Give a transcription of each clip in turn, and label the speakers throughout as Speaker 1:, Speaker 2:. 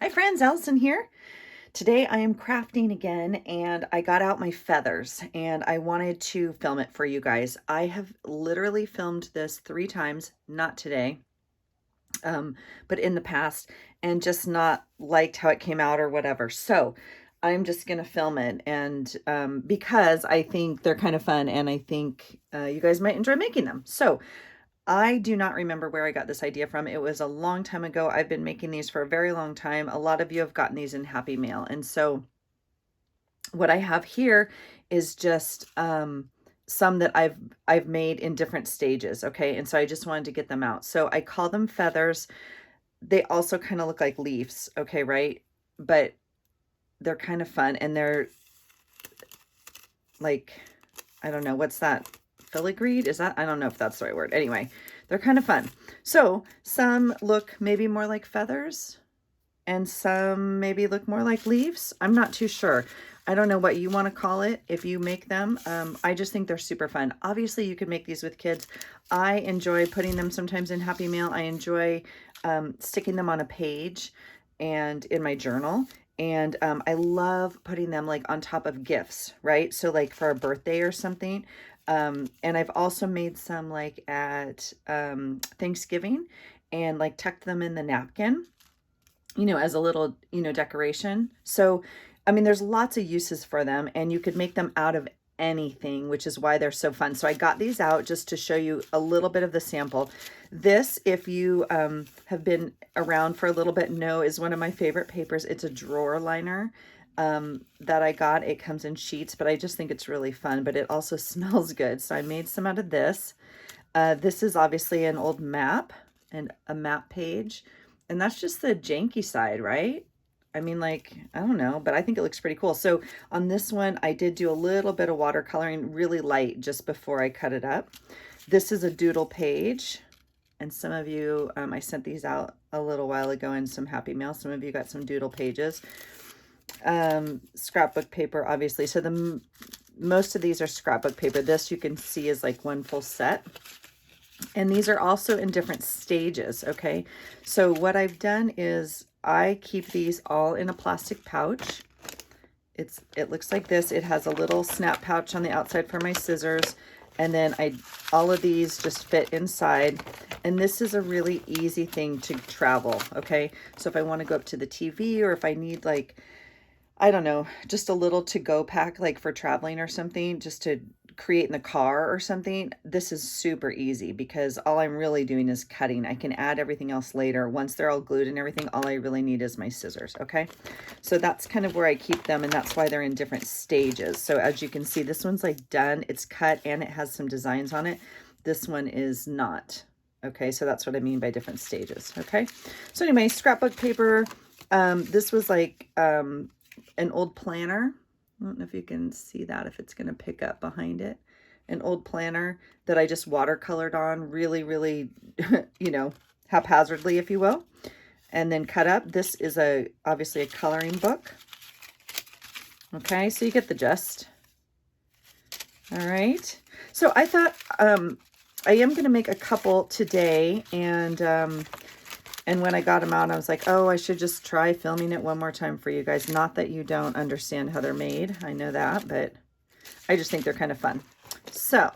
Speaker 1: Hi friends, Allison here. Today I am crafting again and I got out my feathers and I wanted to film it for you guys. I have literally filmed this 3 times, not today, but in the past, and just not liked how it came out or whatever. So I'm just gonna film it and because I think they're kind of fun and I think you guys might enjoy making them. So I do not remember where I got this idea from. It was a long time ago. I've been making these for a very long time. A lot of you have gotten these in Happy Mail. And so what I have here is just some that I've made in different stages, okay? And so I just wanted to get them out. So I call them feathers. They also kind of look like leaves, okay, right? But they're kind of fun and they're like, I don't know, what's that? Filigreed? Is that? I don't know if that's the right word. Anyway, they're kind of fun. So some look maybe more like feathers and some maybe look more like leaves. I'm not too sure. I don't know what you want to call it if you make them. I just think they're super fun. Obviously, you could make these with kids. I enjoy putting them sometimes in Happy Mail. I enjoy sticking them on a page and in my journal. And I love putting them like on top of gifts, right? So like for a birthday or something. And I've also made some like at Thanksgiving and like tucked them in the napkin, you know, as a little, you know, decoration. So, I mean, there's lots of uses for them and you could make them out of anything, which is why they're so fun. So I got these out just to show you a little bit of the sample. This, if you have been around for a little bit, know is one of my favorite papers. It's a drawer liner that I got. It comes in sheets, but I just think it's really fun, but it also smells good. So I made some out of this. This is obviously an old map and a map page. And that's just the janky side, right? I mean, like, I don't know, but I think it looks pretty cool. So on this one, I did do a little bit of watercoloring, really light, just before I cut it up. This is a doodle page. And some of you, I sent these out a little while ago in some Happy Mail. Some of you got some doodle pages. Scrapbook paper, obviously. So most of these are scrapbook paper. This you can see is like one full set. And these are also in different stages, okay? So what I've done is I keep these all in a plastic pouch. It looks like this. It has a little snap pouch on the outside for my scissors. And then all of these just fit inside. And this is a really easy thing to travel, okay? So if I want to go up to the TV or if I need like, I don't know, just a little to-go pack like for traveling or something, just to create in the car or something, this is super easy because all I'm really doing is cutting. I can add everything else later. Once they're all glued and everything, all I really need is my scissors, okay? So that's kind of where I keep them, and that's why they're in different stages. So as you can see, this one's like done, it's cut, and it has some designs on it. This one is not, okay? So that's what I mean by different stages, okay? So anyway, scrapbook paper. This was like an old planner. I don't know if you can see that, if it's going to pick up behind it. An old planner that I just watercolored on really, really, you know, haphazardly, if you will, and then cut up. This is obviously a coloring book. Okay, so you get the gist. All right. So I thought I am going to make a couple today, and when I got them out, I was like, oh, I should just try filming it one more time for you guys. Not that you don't understand how they're made. I know that, but I just think they're kind of fun. So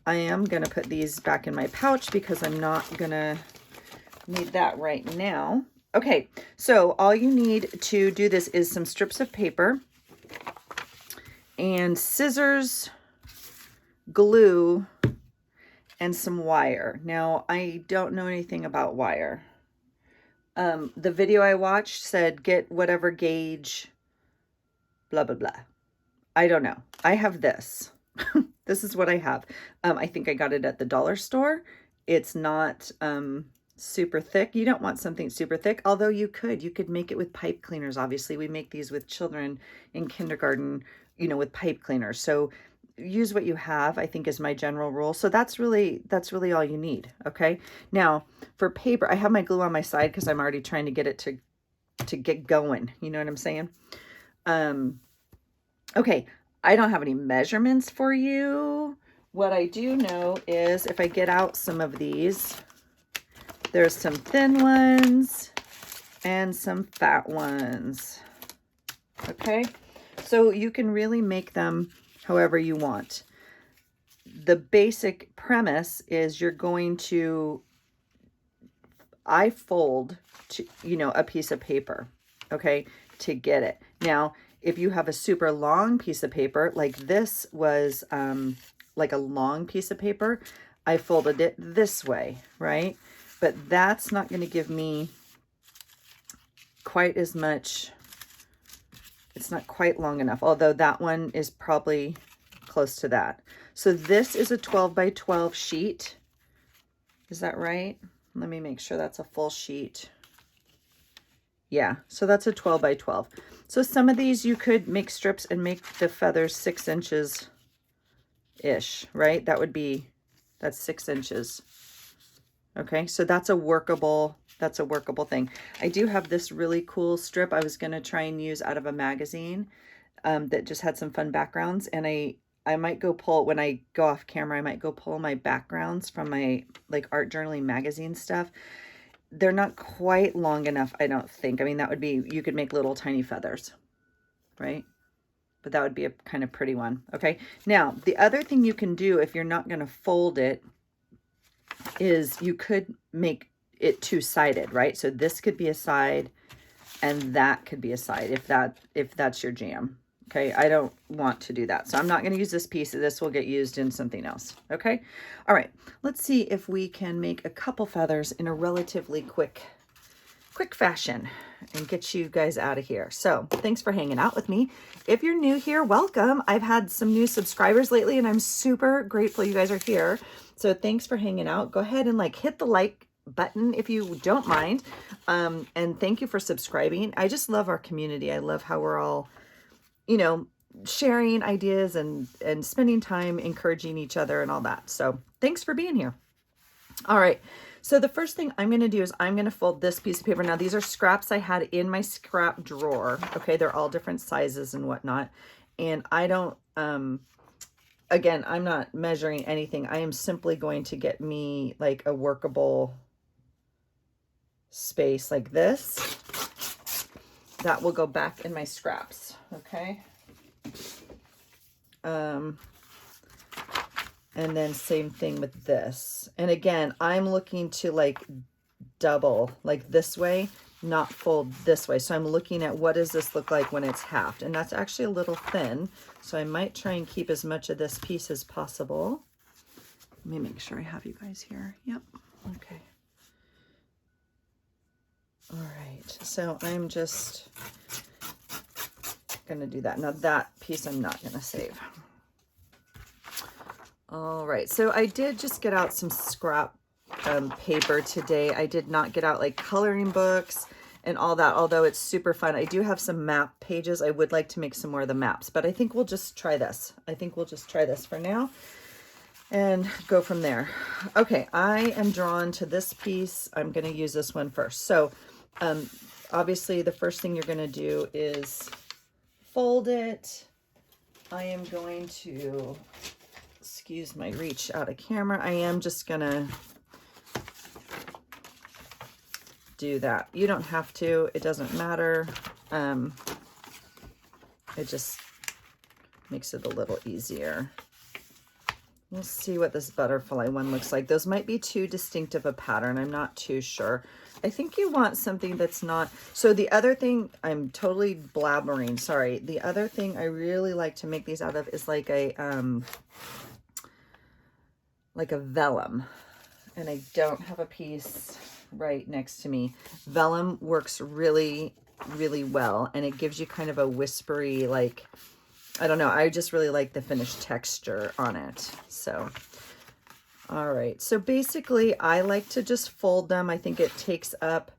Speaker 1: I am going to put these back in my pouch because I'm not going to need that right now. Okay, so all you need to do this is some strips of paper and scissors, glue, and some wire. Now, I don't know anything about wire. The video I watched said get whatever gauge, blah, blah, blah. I don't know. I have this. This is what I have. I think I got it at the dollar store. It's not super thick. You don't want something super thick, although you could make it with pipe cleaners. Obviously, we make these with children in kindergarten, you know, with pipe cleaners. So use what you have, I think, is my general rule. So that's really all you need. Okay. Now for paper, I have my glue on my side because I'm already trying to get it to get going. You know what I'm saying? Okay. I don't have any measurements for you. What I do know is if I get out some of these, there's some thin ones and some fat ones. Okay, so you can really make them however you want. The basic premise is you're going to, I fold to, you know, a piece of paper, okay, to get it. Now, if you have a super long piece of paper, like this was like a long piece of paper, I folded it this way, right? But that's not going to give me quite as much. It's not quite long enough, although that one is probably close to that. So this is a 12 by 12 sheet. Is that right? Let me make sure that's a full sheet. Yeah, so that's a 12 by 12. So some of these you could make strips and make the feathers 6 inches ish, right? That's 6 inches. Okay, so that's a workable thing. I do have this really cool strip I was going to try and use out of a magazine that just had some fun backgrounds, and I might go pull, when I go off camera, I might go pull my backgrounds from my like art journaling magazine stuff. They're not quite long enough, I don't think. I mean, that would be, you could make little tiny feathers, right? But that would be a kind of pretty one. Okay, now the other thing you can do if you're not going to fold it is you could make it two-sided, right? So this could be a side and that could be a side if that's your jam. Okay, I don't want to do that, so I'm not going to use this piece. This will get used in something else. Okay, all right, let's see if we can make a couple feathers in a relatively quick fashion and get you guys out of here. So thanks for hanging out with me. If you're new here, welcome. I've had some new subscribers lately and I'm super grateful you guys are here. So thanks for hanging out. Go ahead and like hit the like button if you don't mind. And thank you for subscribing. I just love our community. I love how we're all, you know, sharing ideas and spending time encouraging each other and all that. So thanks for being here. All right. So the first thing I'm going to do is I'm going to fold this piece of paper. Now these are scraps I had in my scrap drawer. Okay. They're all different sizes and whatnot. And I don't, again, I'm not measuring anything. I am simply going to get me like a workable space like this. That will go back in my scraps. Okay. And then same thing with this. And again, I'm looking to like double like this way, not fold this way. So I'm looking at what does this look like when it's halved, and that's actually a little thin. So I might try and keep as much of this piece as possible. Let me make sure I have you guys here. Yep. Okay. All right. So I'm just going to do that. Now that piece I'm not going to save. All right, so I did just get out some scrap paper today. I did not get out like coloring books and all that, although it's super fun. I do have some map pages. I would like to make some more of the maps, but I think we'll just try this. I think we'll just try this for now and go from there. Okay, I am drawn to this piece. I'm going to use this one first. So obviously the first thing you're going to do is fold it. I am going to... excuse my reach out of camera. I am just gonna do that. You don't have to, it doesn't matter. It just makes it a little easier. We'll see what this butterfly one looks like. Those might be too distinctive a pattern. I'm not too sure. I think you want something that's not... So the other thing, I'm totally blabbering, sorry. The other thing I really like to make these out of is like a vellum, and I don't have a piece right next to me. Vellum works really, really well, and it gives you kind of a whispery, like, I don't know, I just really like the finished texture on it. So, all right, so basically I like to just fold them. I think it takes up,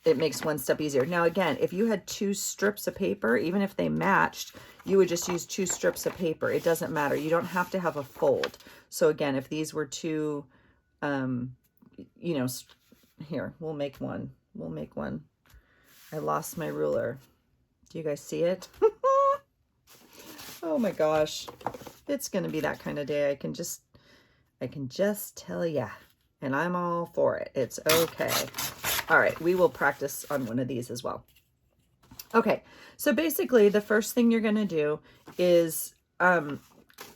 Speaker 1: it makes one step easier. Now again, if you had 2 strips of paper, even if they matched, you would just use 2 strips of paper. It doesn't matter. You don't have to have a fold. So again, if these were 2, you know, here, we'll make one. We'll make one. I lost my ruler. Do you guys see it? Oh my gosh. It's going to be that kind of day. I can just tell ya. And I'm all for it. It's okay. All right, we will practice on one of these as well. Okay, so basically the first thing you're gonna do is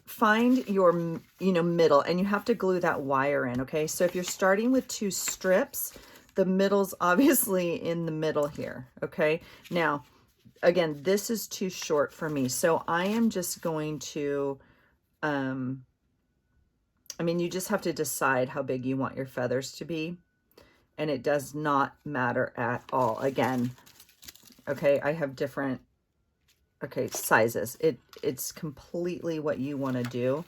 Speaker 1: find your, middle, and you have to glue that wire in, okay? So if you're starting with 2 strips, the middle's obviously in the middle here, okay? Now, again, this is too short for me, so I am just going to, you just have to decide how big you want your feathers to be, and it does not matter at all. Again, okay, I have different, sizes. It's completely what you want to do.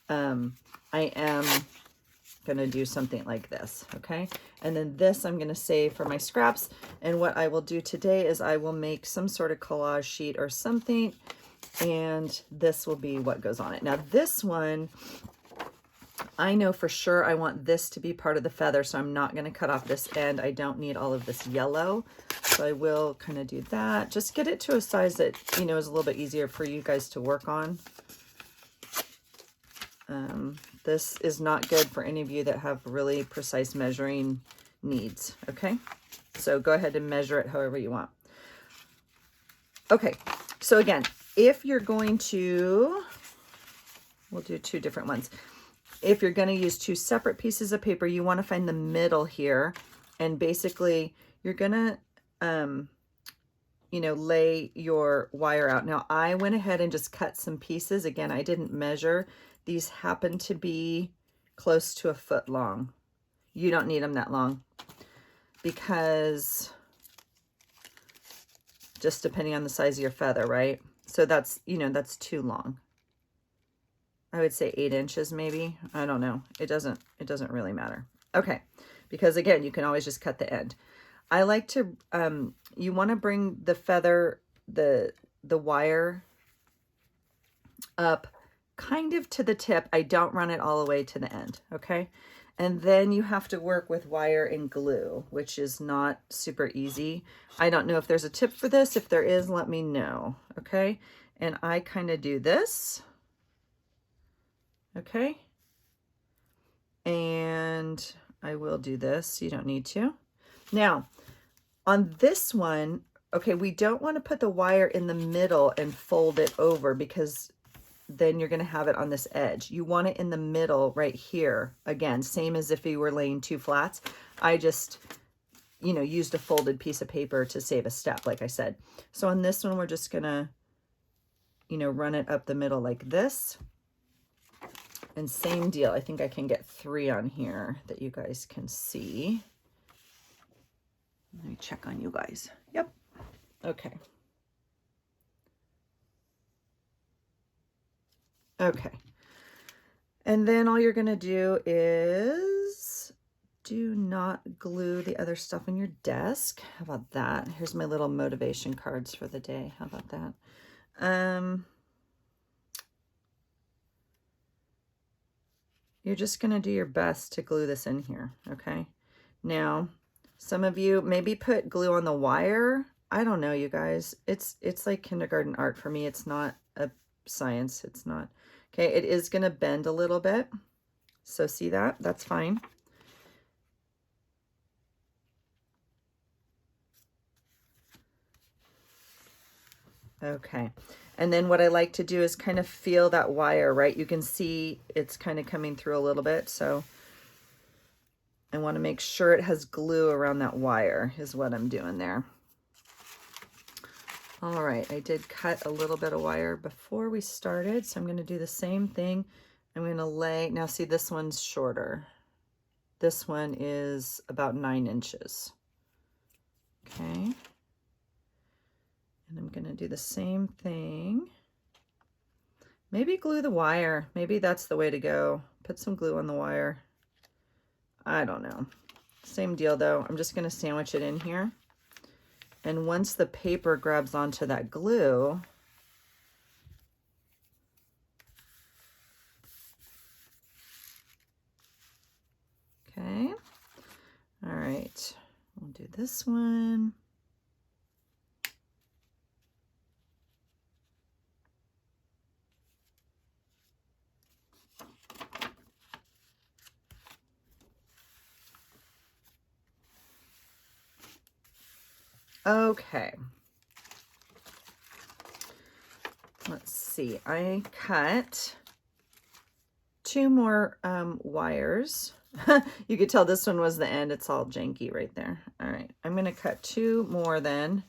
Speaker 1: I am gonna do something like this, okay? And then this I'm gonna save for my scraps. And what I will do today is I will make some sort of collage sheet or something, and this will be what goes on it. Now this one, I know for sure I want this to be part of the feather, so I'm not gonna cut off this end. I don't need all of this yellow, so I will kind of do that. Just get it to a size that, is a little bit easier for you guys to work on. This is not good for any of you that have really precise measuring needs, okay? So go ahead and measure it however you want. Okay, so again, if you're going to, we'll do 2 different ones. If you're going to use 2 separate pieces of paper, you want to find the middle here, and basically you're going to, lay your wire out. Now I went ahead and just cut some pieces. Again, I didn't measure. These happen to be close to 1 foot long. You don't need them that long, because just depending on the size of your feather, right? So that's, that's too long. I would say 8 inches maybe. I don't know. It doesn't really matter. Okay, because again, you can always just cut the end. I like to, you want to bring the feather, the wire up kind of to the tip. I don't run it all the way to the end, okay? And then you have to work with wire and glue, which is not super easy. I don't know if there's a tip for this. If there is, let me know, okay? And I kind of do this, okay? And I will do this. You don't need to. Now, on this one, okay, we don't want to put the wire in the middle and fold it over, because then you're going to have it on this edge. You want it in the middle right here. Again, same as if you were laying 2 flats. I just, used a folded piece of paper to save a step, like I said. So on this one, we're just going to, run it up the middle like this. And same deal. I think I can get 3 on here that you guys can see. Let me check on you guys. Yep. Okay. Okay. And then all you're going to do is do not glue the other stuff on your desk. How about that? Here's my little motivation cards for the day. How about that? You're just going to do your best to glue this in here, okay? Now, some of you maybe put glue on the wire. I don't know, you guys. It's like kindergarten art for me. It's not a science. It's not. Okay, it is going to bend a little bit. So see that? That's fine. Okay. And then what I like to do is kind of feel that wire, right? You can see it's kind of coming through a little bit. So I want to make sure it has glue around that wire is what I'm doing there. All right, I did cut a little bit of wire before we started, so I'm going to do the same thing. I'm going to lay, now see this one's shorter. This one is about 9 inches. Okay. And I'm going to do the same thing. Maybe glue the wire. Maybe that's the way to go. Put some glue on the wire. I don't know. Same deal though. I'm just going to sandwich it in here. And once the paper grabs onto that glue, okay. All right. We'll do this one. Okay. Let's see. I cut 2 more wires. You could tell this one was the end. It's all janky right there. All right. I'm going to cut 2 more then.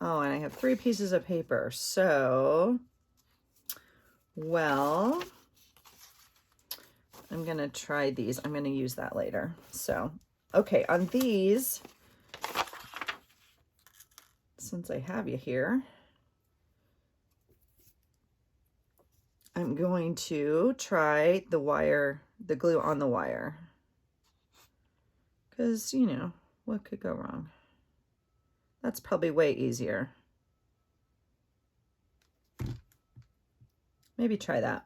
Speaker 1: Oh, and I have 3 pieces of paper. So, well, I'm going to try these. I'm going to use that later. So, okay, on these, since I have you here, I'm going to try the wire, the glue on the wire. Because, you know, what could go wrong? That's probably way easier. Maybe try that.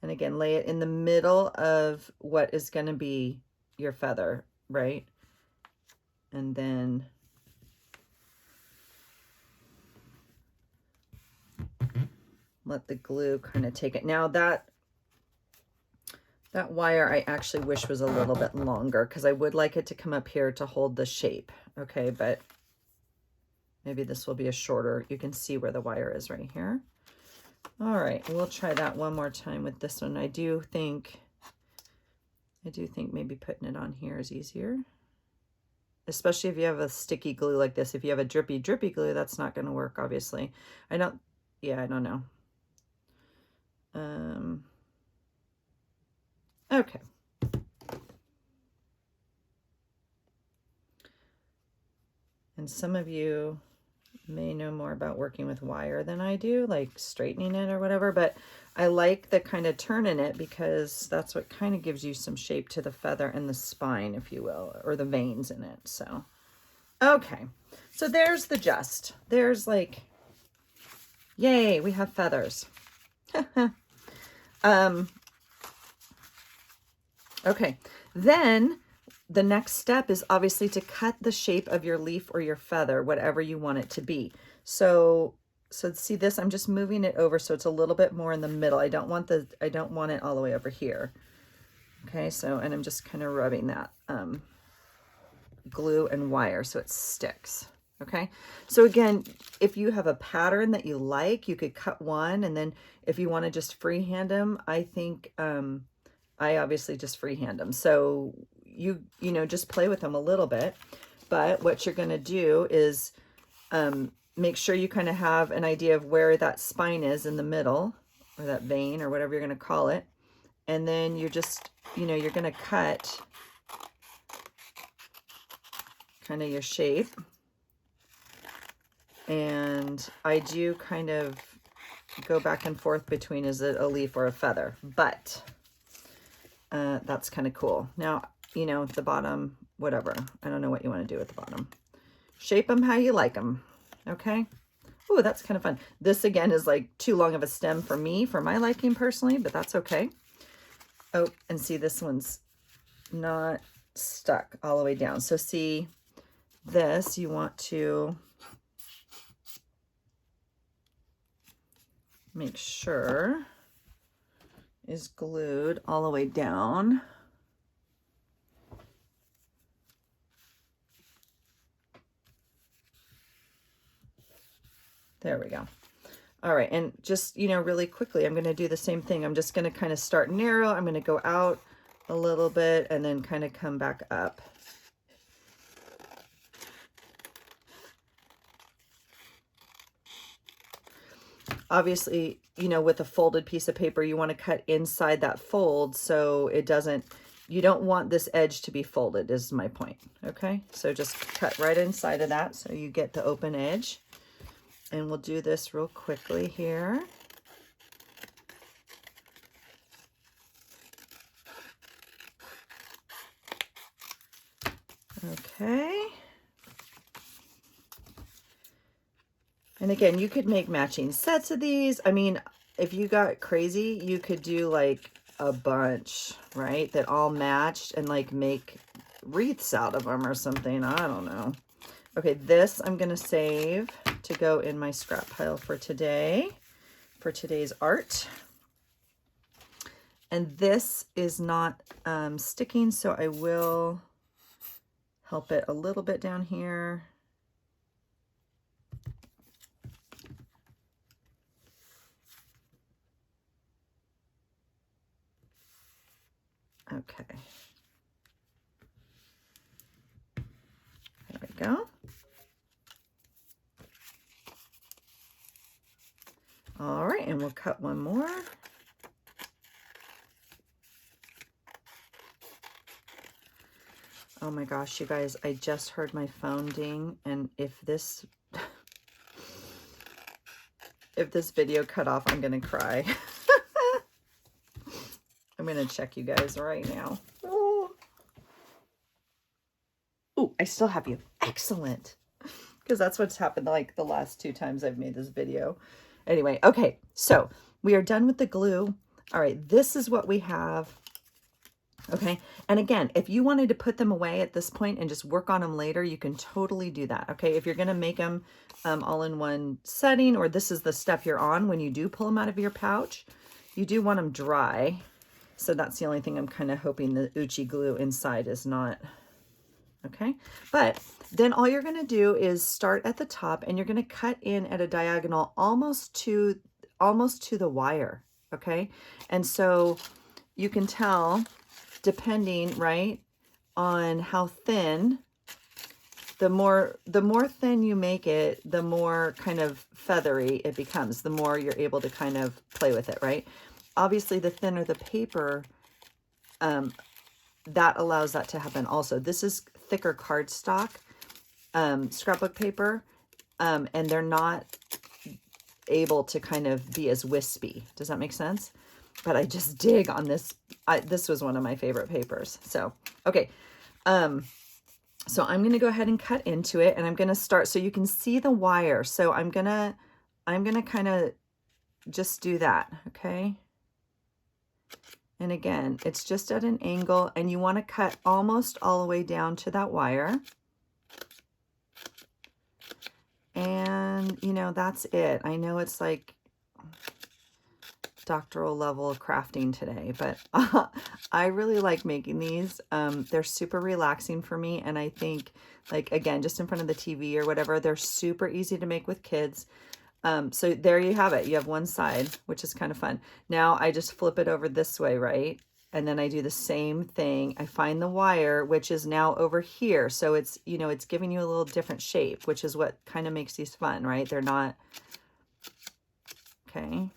Speaker 1: And again, lay it in the middle of what is going to be your feather, right? And then let the glue kind of take it. Now that wire I actually wish was a little bit longer because I would like it to come up here to hold the shape. Okay, but maybe this will be a shorter. You can see where the wire is right here. All right, we'll try that one more time with this one. I do think maybe putting it on here is easier. Especially if you have a sticky glue like this. If you have a drippy glue, that's not going to work, obviously. I don't know. Okay. And some of you may know more about working with wire than I do, like straightening it or whatever, but I like the kind of turn in it because that's what kind of gives you some shape to the feather and the spine, if you will, or the veins in it. So, okay. So there's the just. There's like, yay, we have feathers. Okay, then the next step is obviously to cut the shape of your leaf or your feather, whatever you want it to be. So see this, I'm just moving it over so it's a little bit more in the middle. I don't want it all the way over here. Okay, so, and I'm just kind of rubbing that glue and wire so it sticks. Okay, so again, if you have a pattern that you like, you could cut one, and then if you want to just freehand them, I think I obviously just freehand them. So you know, just play with them a little bit. But what you're going to do is make sure you kind of have an idea of where that spine is in the middle, or that vein, or whatever you're going to call it. And then you're just, you know, you're going to cut kind of your shape. And I do kind of go back and forth between, is it a leaf or a feather? But that's kind of cool. Now, you know, the bottom, whatever. I don't know what you want to do at the bottom. Shape them how you like them. Okay. Ooh, that's kind of fun. This again is like too long of a stem for me, for my liking personally, but that's okay. Oh, and see, this one's not stuck all the way down. So see this, you want to make sure is glued all the way down. There we go. All right, and just, you know, really quickly, I'm going to do the same thing. I'm just going to kind of start narrow. I'm going to go out a little bit and then kind of come back up. Obviously, you know, with a folded piece of paper, you want to cut inside that fold so it doesn't, you don't want this edge to be folded, is my point. Okay, so just cut right inside of that so you get the open edge. And we'll do this real quickly here. Okay. And again, you could make matching sets of these. I mean, if you got crazy, you could do like a bunch, right? That all matched and like make wreaths out of them or something. I don't know. Okay, this I'm going to save to go in my scrap pile for today, for today's art. And this is not sticking, so I will help it a little bit down here. Okay. There we go. All right, and we'll cut one more. Oh my gosh, you guys, I just heard my phone ding, and if this video cut off, I'm gonna cry. I'm gonna check you guys right now. Oh, I still have you. Excellent. Because that's what's happened like the last 2 times I've made this video. Anyway, okay, so we are done with the glue. All right, this is what we have. Okay, and again, if you wanted to put them away at this point and just work on them later, you can totally do that. Okay, if you're going to make them all in one setting, or this is the step you're on when you do pull them out of your pouch, you do want them dry. So that's the only thing I'm kind of hoping the Uchi glue inside is not. Okay, but then all you're going to do is start at the top, and you're going to cut in at a diagonal almost to the wire. Okay, and so you can tell, depending, right, on how thin, the more thin you make it, the more kind of feathery it becomes, the more you're able to kind of play with it, right? Obviously, the thinner the paper, that allows that to happen also. This is thicker cardstock, scrapbook paper, and they're not able to kind of be as wispy. Does that make sense? But I just dig on this. This was one of my favorite papers. So, okay. So I'm going to go ahead and cut into it, and I'm going to start so you can see the wire. So I'm going to kind of just do that. Okay. And again, it's just at an angle, and you want to cut almost all the way down to that wire. And, you know, that's it. I know it's like doctoral level of crafting today, but I really like making these. They're super relaxing for me, and I think, like, again, just in front of the TV or whatever, they're super easy to make with kids. So there you have it. You have one side, which is kind of fun. Now I just flip it over this way, right? And then I do the same thing. I find the wire, which is now over here. So it's, you know, it's giving you a little different shape, which is what kind of makes these fun, right? They're not, okay.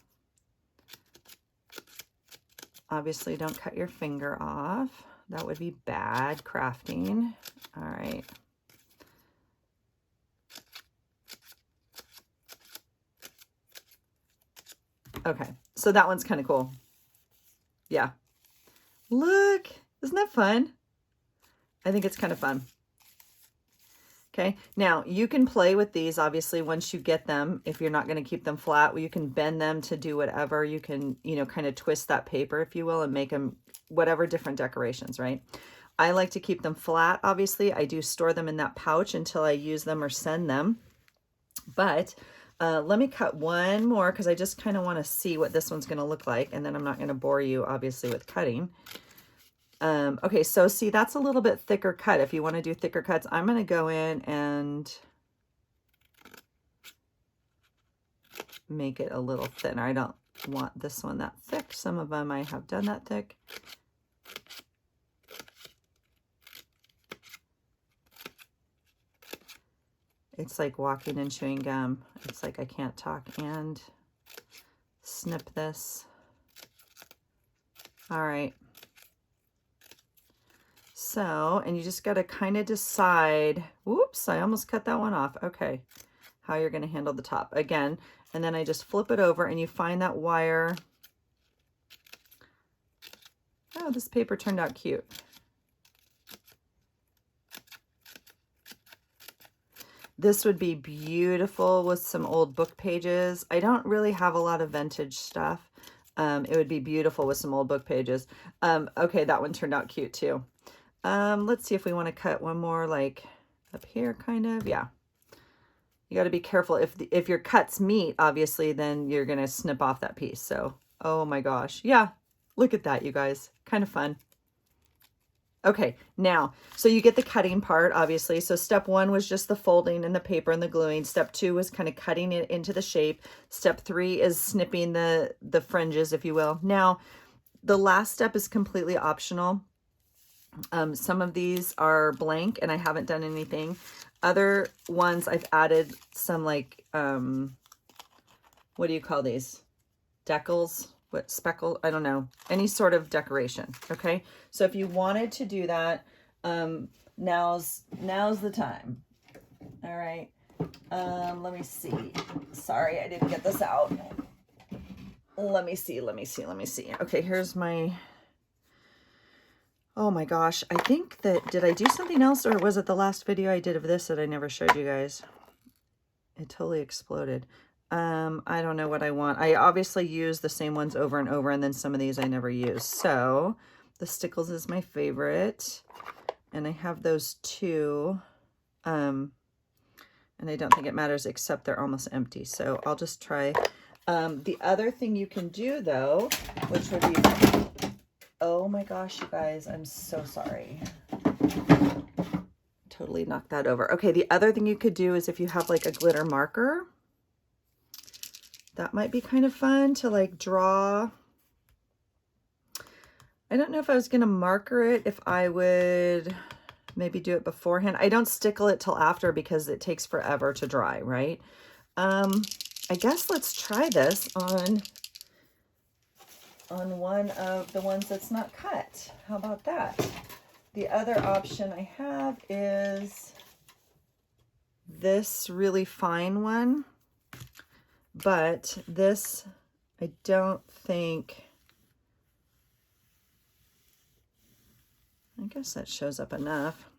Speaker 1: Obviously, don't cut your finger off. That would be bad crafting. All right. Okay, so that one's kind of cool. Yeah. Look, isn't that fun? I think it's kind of fun. Okay, now you can play with these, obviously, once you get them. If you're not going to keep them flat, well, you can bend them to do whatever. You can, you know, kind of twist that paper, if you will, and make them whatever different decorations, right? I like to keep them flat, obviously. I do store them in that pouch until I use them or send them. But let me cut one more, because I just kind of want to see what this one's going to look like, and then I'm not going to bore you, obviously, with cutting. Okay, so see, that's a little bit thicker cut. If you want to do thicker cuts, I'm going to go in and make it a little thinner. I don't want this one that thick. Some of them I have done that thick. It's like walking and chewing gum. It's like I can't talk and snip this. All right. So, and you just got to kind of decide, whoops, I almost cut that one off. Okay, how you're going to handle the top again. And then I just flip it over, and you find that wire. Oh, this paper turned out cute. This would be beautiful with some old book pages. I don't really have a lot of vintage stuff. It would be beautiful with some old book pages. Okay, that one turned out cute too. Let's see if we want to cut one more, like up here, kind of. Yeah. You got to be careful. If your cuts meet, obviously, then you're going to snip off that piece. So, oh my gosh. Yeah, Look at that, you guys. Kind of fun. Okay, now, so you get the cutting part, obviously. So step 1 was just the folding and the paper and the gluing. Step 2 was kind of cutting it into the shape. Step 3 is snipping the fringes, if you will. Now, the last step is completely optional. Some of these are blank and I haven't done anything. Other ones I've added some like, what do you call these? Decals? What, speckle? I don't know. Any sort of decoration. Okay. So if you wanted to do that, now's the time. All right. Let me see. Sorry, I didn't get this out. Let me see. Okay, here's my, oh my gosh. I think that, did I do something else or was it the last video I did of this that I never showed you guys? It totally exploded. I don't know what I want. I obviously use the same ones over and over, and then some of these I never use. So the Stickles is my favorite, and I have those 2. And I don't think it matters except they're almost empty. So I'll just try. The other thing you can do though, which would be, oh my gosh, you guys, I'm so sorry. Totally knocked that over. Okay, the other thing you could do is if you have like a glitter marker, that might be kind of fun to like draw. I don't know if I was going to marker it, if I would maybe do it beforehand. I don't stickle it till after because it takes forever to dry, right? I guess let's try this on one of the ones that's not cut. How about that? The other option I have is this really fine one. But this, I don't think, I guess that shows up enough.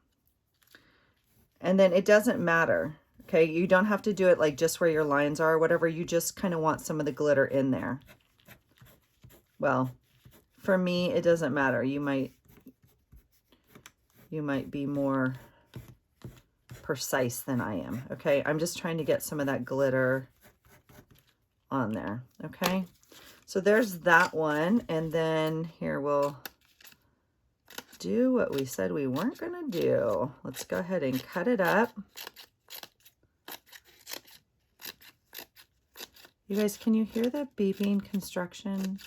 Speaker 1: And then it doesn't matter, okay? You don't have to do it like just where your lines are or whatever. You just kind of want some of the glitter in there. Well, for me, it doesn't matter. You might be more precise than I am, okay? I'm just trying to get some of that glitter on there. Okay, so there's that one, and then here we'll do what we said we weren't gonna do. Let's go ahead and cut it up. You guys, can you hear the beeping construction?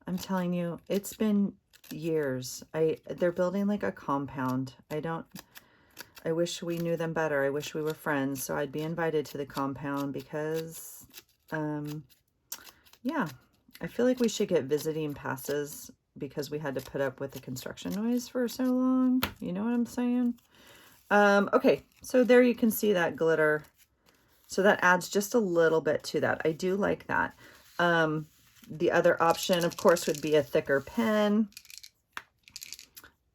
Speaker 1: I'm telling you, it's been years. They're building like a compound. I wish we knew them better. I wish we were friends so I'd be invited to the compound because yeah, I feel like we should get visiting passes because we had to put up with the construction noise for so long. You know what I'm saying? Okay, so there you can see that glitter. So that adds just a little bit to that. I do like that. The other option, of course, would be a thicker pen.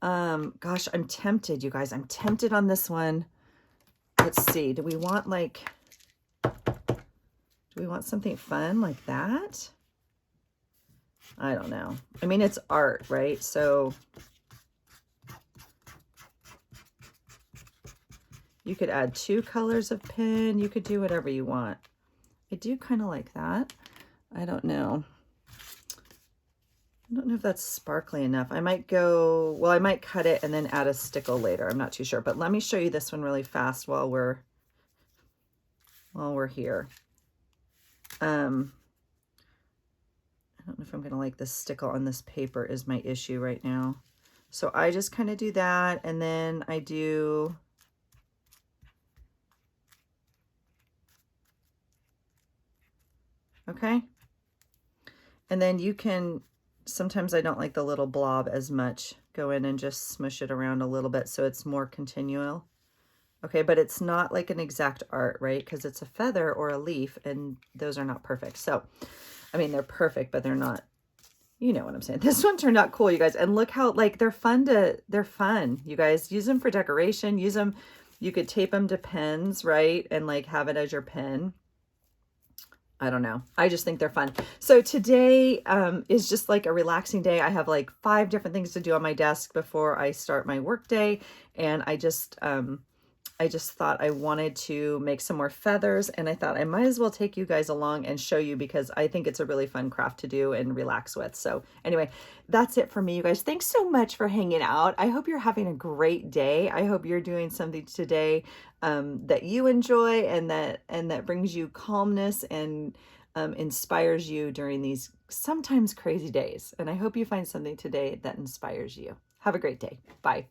Speaker 1: Gosh, I'm tempted, you guys. I'm tempted on this one. Let's see. Do we want something fun like that? I don't know. I mean, it's art, right? So you could add 2 colors of pen. You could do whatever you want. I do kind of like that. I don't know. I don't know if that's sparkly enough. I might go, well, I might cut it and then add a stickle later. I'm not too sure, but let me show you this one really fast while we're here. I don't know if I'm going to like this stickle on this paper is my issue right now. So I just kind of do that, and then I do okay. And then you can, sometimes I don't like the little blob as much. Go in and just smush it around a little bit so it's more continual. Okay, but it's not like an exact art, right? Because it's a feather or a leaf, and those are not perfect. So, I mean, they're perfect, but they're not, you know what I'm saying. This one turned out cool, you guys. And look how, like, they're fun, you guys. Use them for decoration. Use them, you could tape them to pens, right? And, like, have it as your pen. I don't know. I just think they're fun. So today is just like a relaxing day. I have like 5 different things to do on my desk before I start my work day. And I just, I just thought I wanted to make some more feathers, and I thought I might as well take you guys along and show you because I think it's a really fun craft to do and relax with. So anyway, that's it for me, you guys. Thanks so much for hanging out. I hope you're having a great day. I hope you're doing something today that you enjoy and that brings you calmness and inspires you during these sometimes crazy days. And I hope you find something today that inspires you. Have a great day. Bye.